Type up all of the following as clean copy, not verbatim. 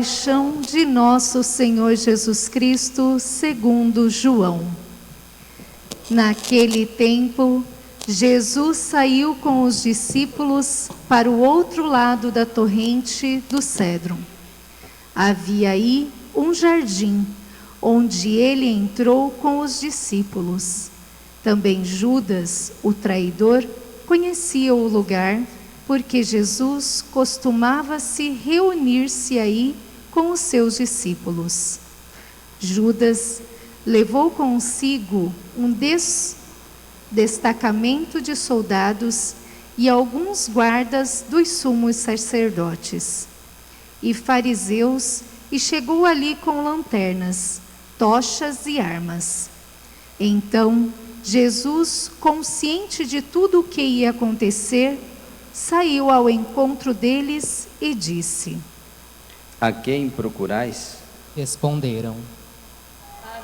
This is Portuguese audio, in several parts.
paixão de nosso Senhor Jesus Cristo, segundo João. Naquele tempo, Jesus saiu com os discípulos para o outro lado da torrente do Cédron. Havia aí um jardim, onde ele entrou com os discípulos. Também Judas, o traidor, conhecia o lugar, porque Jesus costumava se reunir-se aí com os seus discípulos. Judas levou consigo um destacamento de soldados e alguns guardas dos sumos sacerdotes e fariseus, e chegou ali com lanternas, tochas e armas. Então, Jesus, consciente de tudo o que ia acontecer, saiu ao encontro deles e disse: A quem procurais? Responderam.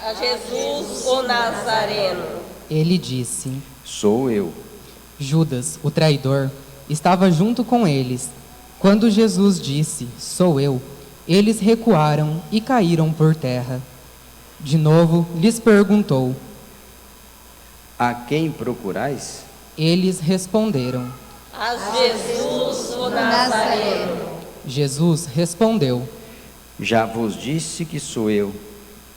A Jesus, o Nazareno. Ele disse: Sou eu. Judas, o traidor, estava junto com eles. Quando Jesus disse: Sou eu, eles recuaram e caíram por terra. De novo lhes perguntou: A quem procurais? Eles responderam. A Jesus, o Nazareno. Jesus respondeu: Já vos disse que sou eu.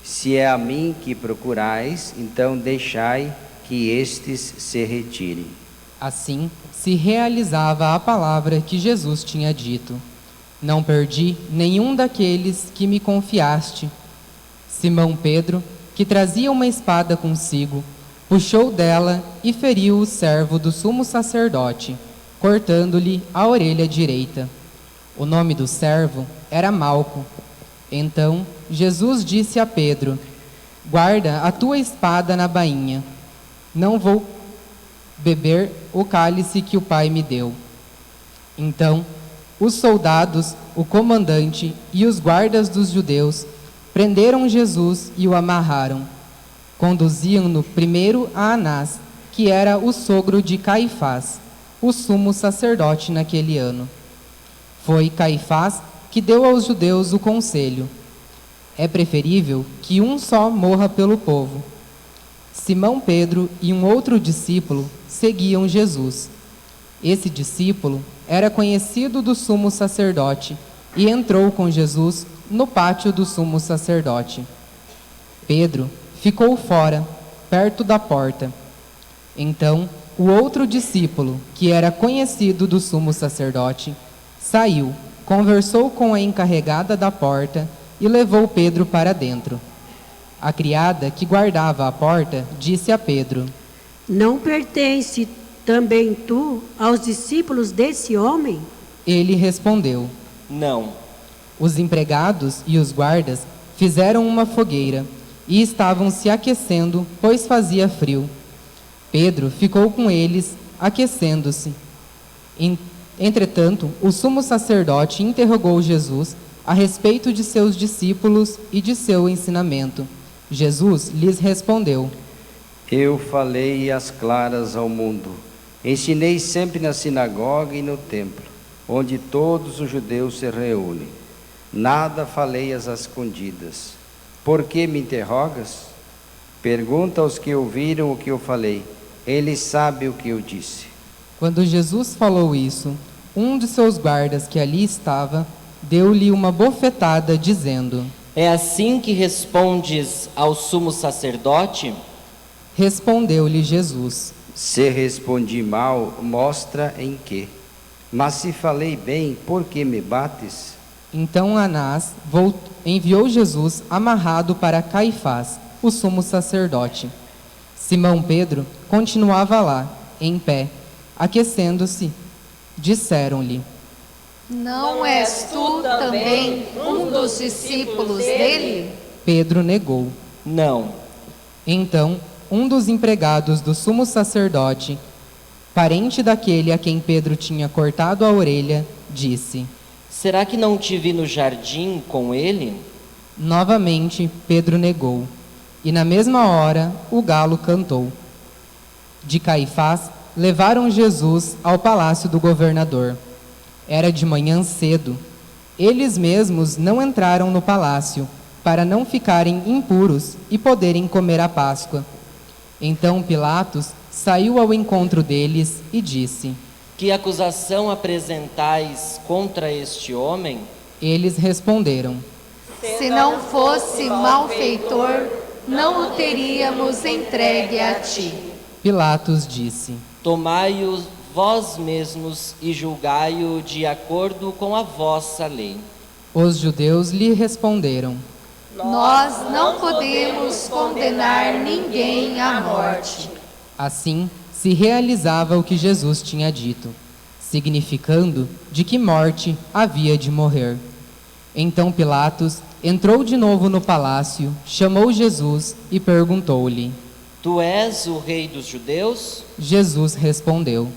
Se é a mim que procurais, então deixai que estes se retirem. Assim se realizava a palavra que Jesus tinha dito: Não perdi nenhum daqueles que me confiaste. Simão Pedro, que trazia uma espada consigo, puxou dela e feriu o servo do sumo sacerdote, cortando-lhe a orelha direita. O nome do servo era Malco. Então Jesus disse a Pedro: Guarda a tua espada na bainha. Não vou beber o cálice que o Pai me deu. Então os soldados, o comandante e os guardas dos judeus prenderam Jesus e o amarraram. Conduziam-no primeiro a Anás, que era o sogro de Caifás, o sumo sacerdote naquele ano. Foi Caifás que deu aos judeus o conselho: é preferível que um só morra pelo povo. Simão Pedro e um outro discípulo seguiam Jesus. Esse discípulo era conhecido do sumo sacerdote e entrou com Jesus no pátio do sumo sacerdote. Pedro ficou fora, perto da porta. Então, o outro discípulo, que era conhecido do sumo sacerdote, saiu, conversou com a encarregada da porta e levou Pedro para dentro. A criada que guardava a porta disse a Pedro: Não pertence também tu aos discípulos desse homem? Ele respondeu: Não. Os empregados e os guardas fizeram uma fogueira e estavam se aquecendo, pois fazia frio. Pedro ficou com eles, aquecendo-se. Entretanto, o sumo sacerdote interrogou Jesus a respeito de seus discípulos e de seu ensinamento. Jesus lhes respondeu: Eu falei às claras ao mundo. Ensinei sempre na sinagoga e no templo, onde todos os judeus se reúnem. Nada falei às escondidas. Por que me interrogas? Pergunta aos que ouviram o que eu falei. Eles sabem o que eu disse. Quando Jesus falou isso, um de seus guardas que ali estava deu-lhe uma bofetada, dizendo: É assim que respondes ao sumo sacerdote? Respondeu-lhe Jesus: Se respondi mal, mostra em que. Mas se falei bem, por que me bates? Então Anás enviou Jesus amarrado para Caifás, o sumo sacerdote. Simão Pedro continuava lá, em pé, aquecendo-se. Disseram-lhe: Não és tu também um dos discípulos dele? Pedro negou. Não. Então, um dos empregados do sumo sacerdote, parente daquele a quem Pedro tinha cortado a orelha, disse: Será que não te vi no jardim com ele? Novamente, Pedro negou. E na mesma hora, o galo cantou. De Caifás, levaram Jesus ao palácio do governador. Era de manhã cedo. Eles mesmos não entraram no palácio, para não ficarem impuros e poderem comer a Páscoa. Então Pilatos saiu ao encontro deles e disse: Que acusação apresentais contra este homem? Eles responderam: Se não fosse malfeitor, não o teríamos entregue a ti. Pilatos disse: Tomai-o vós mesmos e julgai-o de acordo com a vossa lei. Os judeus lhe responderam: Nós não podemos condenar ninguém à morte. Assim se realizava o que Jesus tinha dito, significando de que morte havia de morrer. Então Pilatos entrou de novo no palácio, chamou Jesus e perguntou-lhe: Tu és o rei dos judeus? Jesus respondeu: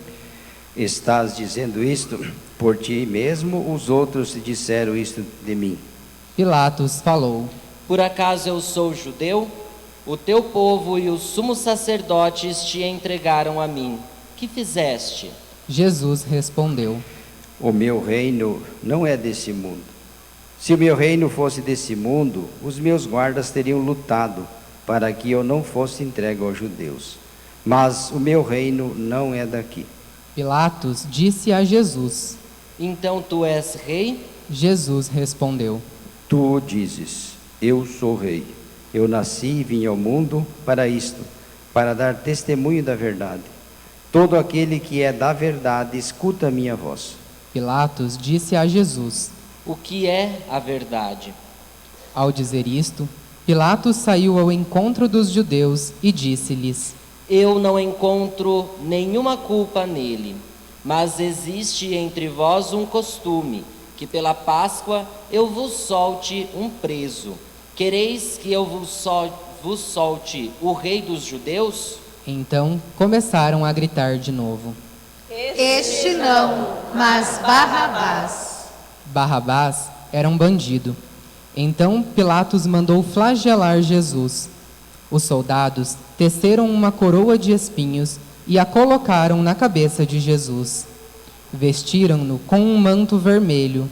Estás dizendo isto por ti mesmo, os outros te disseram isto de mim? Pilatos falou: Por acaso eu sou judeu? O teu povo e os sumos sacerdotes te entregaram a mim. Que fizeste? Jesus respondeu: O meu reino não é desse mundo. Se o meu reino fosse desse mundo, os meus guardas teriam lutado para que eu não fosse entregue aos judeus. Mas o meu reino não é daqui. Pilatos disse a Jesus. Então tu és rei? Jesus respondeu: Tu o dizes, eu sou rei. Eu nasci e vim ao mundo para isto, para dar testemunho da verdade. Todo aquele que é da verdade escuta a minha voz. Pilatos disse a Jesus. O que é a verdade? Ao dizer isto, Pilatos saiu ao encontro dos judeus e disse-lhes: Eu não encontro nenhuma culpa nele, mas existe entre vós um costume, que pela Páscoa eu vos solte um preso. Quereis que eu vos solte o rei dos judeus? Então começaram a gritar de novo. Este não, mas Barrabás. Barrabás era um bandido. Então Pilatos mandou flagelar Jesus. Os soldados teceram uma coroa de espinhos e a colocaram na cabeça de Jesus. Vestiram-no com um manto vermelho.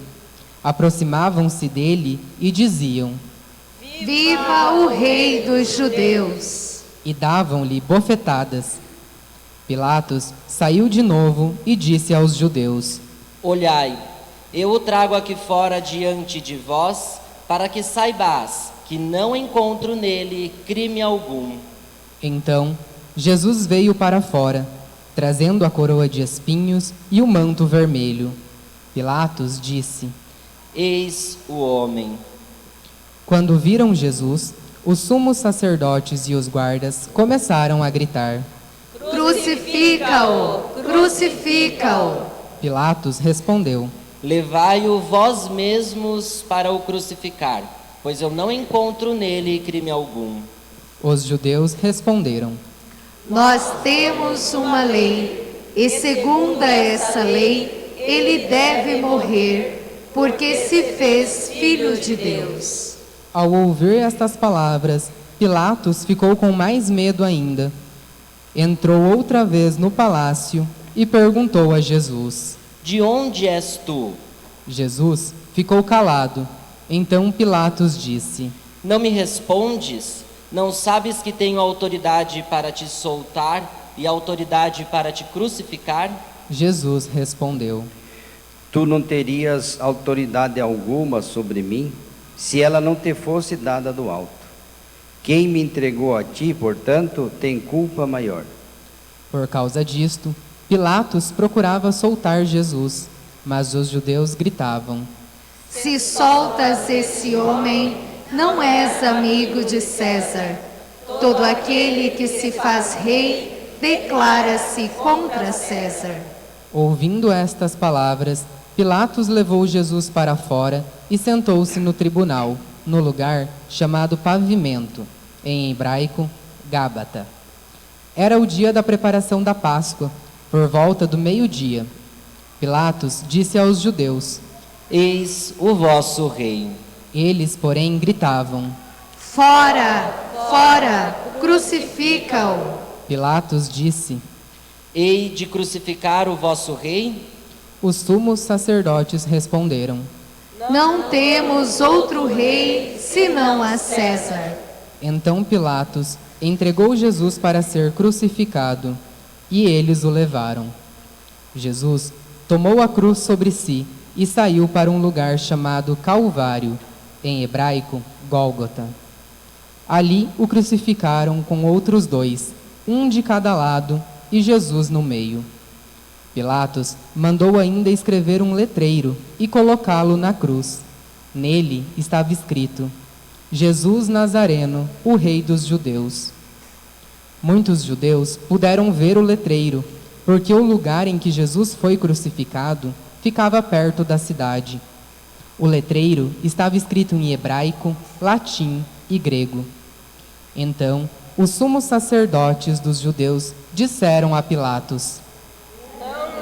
Aproximavam-se dele e diziam: Viva o Rei dos Judeus! E davam-lhe bofetadas. Pilatos saiu de novo e disse aos judeus: Olhai, eu o trago aqui fora diante de vós, para que saibais que não encontro nele crime algum. Então Jesus veio para fora, trazendo a coroa de espinhos e o manto vermelho. Pilatos disse: Eis o homem. Quando viram Jesus, os sumos sacerdotes e os guardas começaram a gritar. Crucifica-o! Crucifica-o! Pilatos respondeu: Levai-o vós mesmos para o crucificar, pois eu não encontro nele crime algum. Os judeus responderam: Nós temos uma lei, e segundo essa lei, ele deve morrer, porque se fez filho de Deus. Ao ouvir estas palavras, Pilatos ficou com mais medo ainda. Entrou outra vez no palácio e perguntou a Jesus: De onde és tu? Jesus ficou calado. Então Pilatos disse: Não me respondes? Não sabes que tenho autoridade para te soltar e autoridade para te crucificar? Jesus respondeu: Tu não terias autoridade alguma sobre mim, se ela não te fosse dada do alto. Quem me entregou a ti, portanto, tem culpa maior. Por causa disto, Pilatos procurava soltar Jesus, mas os judeus gritavam: Se soltas esse homem, não és amigo de César. Todo aquele que se faz rei declara-se contra César. Ouvindo estas palavras, Pilatos levou Jesus para fora e sentou-se no tribunal, no lugar chamado Pavimento, em hebraico, Gábata. Era o dia da preparação da Páscoa, por volta do meio-dia. Pilatos disse aos judeus: Eis o vosso rei. Eles, porém, gritavam. Fora! Fora! Crucifica-o! Pilatos disse: Hei de crucificar o vosso rei? Os sumos sacerdotes responderam: Não temos outro rei senão a César. Então Pilatos entregou Jesus para ser crucificado, e eles o levaram. Jesus tomou a cruz sobre si e saiu para um lugar chamado Calvário, em hebraico, Gólgota. Ali o crucificaram com outros dois, um de cada lado, e Jesus no meio. Pilatos mandou ainda escrever um letreiro e colocá-lo na cruz. Nele estava escrito: Jesus Nazareno, o Rei dos Judeus. Muitos judeus puderam ver o letreiro, porque o lugar em que Jesus foi crucificado ficava perto da cidade. O letreiro estava escrito em hebraico, latim e grego. Então, os sumos sacerdotes dos judeus disseram a Pilatos: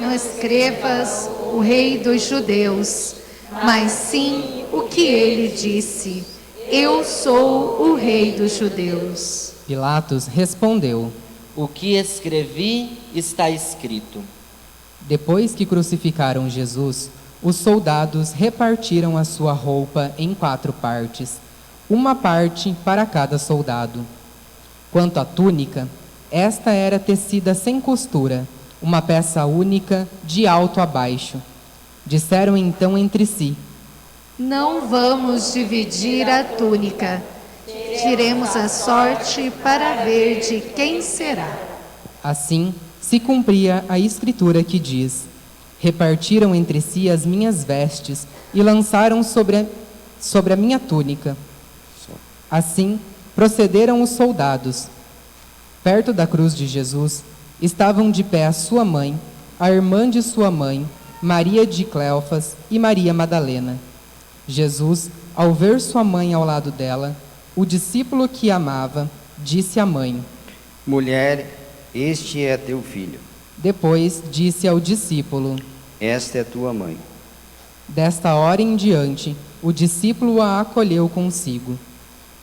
Não escrevas o rei dos judeus, mas sim o que ele disse. Eu sou o rei dos judeus. Pilatos respondeu: O que escrevi está escrito. Depois que crucificaram Jesus, os soldados repartiram a sua roupa em 4 partes, uma parte para cada soldado. Quanto à túnica, esta era tecida sem costura, uma peça única de alto a baixo. Disseram então entre si: Não vamos dividir a túnica. Tiremos a sorte para ver de quem será. Assim se cumpria a escritura que diz: Repartiram entre si as minhas vestes e lançaram sobre a minha túnica. Assim procederam os soldados. Perto da cruz de Jesus estavam de pé a sua mãe, a irmã de sua mãe, Maria de Cleofas e Maria Madalena. Jesus, ao ver sua mãe ao lado dela, o discípulo que amava, disse à mãe: Mulher, este é teu filho. Depois disse ao discípulo: Esta é tua mãe. Desta hora em diante, o discípulo a acolheu consigo.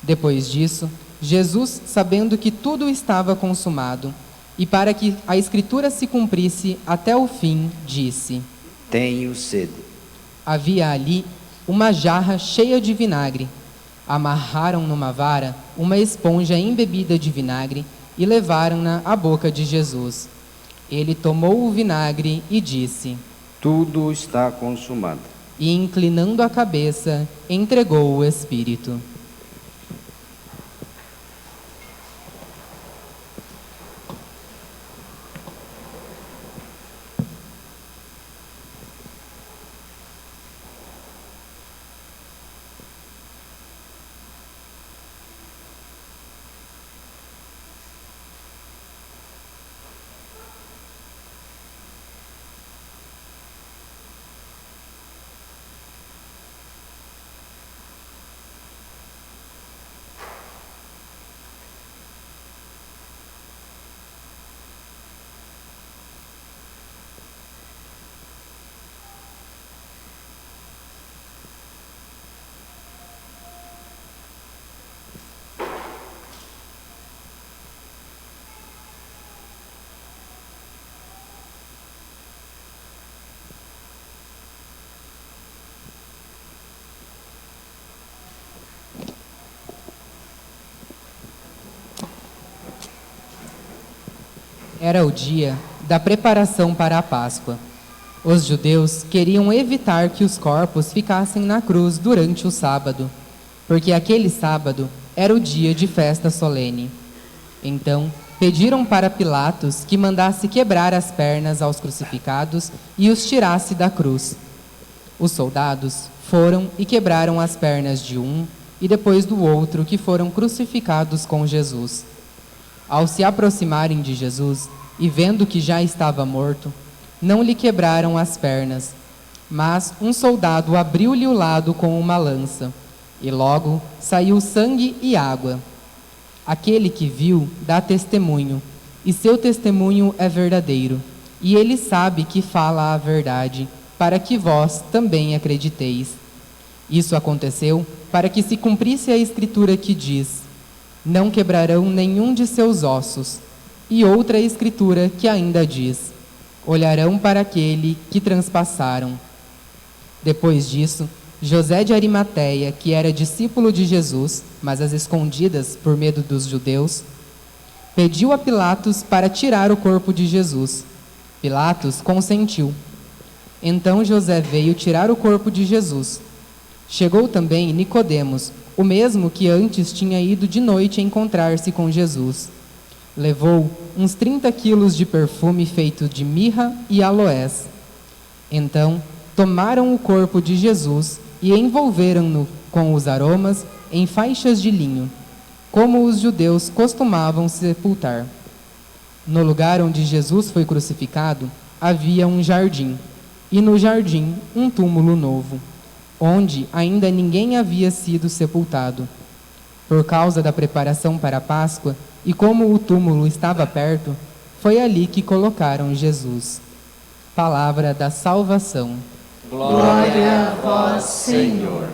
Depois disso, Jesus, sabendo que tudo estava consumado, e para que a escritura se cumprisse até o fim, disse: Tenho sede. Havia ali uma jarra cheia de vinagre. Amarraram numa vara uma esponja embebida de vinagre e levaram-na à boca de Jesus. Ele tomou o vinagre e disse: Tudo está consumado. E, inclinando a cabeça, entregou o Espírito. Era o dia da preparação para a Páscoa. Os judeus queriam evitar que os corpos ficassem na cruz durante o sábado, porque aquele sábado era o dia de festa solene. Então, pediram para Pilatos que mandasse quebrar as pernas aos crucificados e os tirasse da cruz. Os soldados foram e quebraram as pernas de um e depois do outro que foram crucificados com Jesus. Ao se aproximarem de Jesus e vendo que já estava morto, não lhe quebraram as pernas, mas um soldado abriu-lhe o lado com uma lança, e logo saiu sangue e água. Aquele que viu dá testemunho, e seu testemunho é verdadeiro, e ele sabe que fala a verdade, para que vós também acrediteis. Isso aconteceu para que se cumprisse a escritura que diz: Não quebrarão nenhum de seus ossos. E outra escritura que ainda diz: Olharão para aquele que transpassaram. Depois disso, José de Arimateia, que era discípulo de Jesus, mas às escondidas por medo dos judeus, pediu a Pilatos para tirar o corpo de Jesus. Pilatos consentiu. Então José veio tirar o corpo de Jesus. Chegou também Nicodemos, o mesmo que antes tinha ido de noite encontrar-se com Jesus. Levou uns 30 quilos de perfume feito de mirra e aloés. Então tomaram o corpo de Jesus e envolveram-no com os aromas em faixas de linho, como os judeus costumavam sepultar. No lugar onde Jesus foi crucificado, havia um jardim, e no jardim um túmulo novo, onde ainda ninguém havia sido sepultado. Por causa da preparação para a Páscoa, e como o túmulo estava perto, foi ali que colocaram Jesus. Palavra da salvação. Glória a vós, Senhor.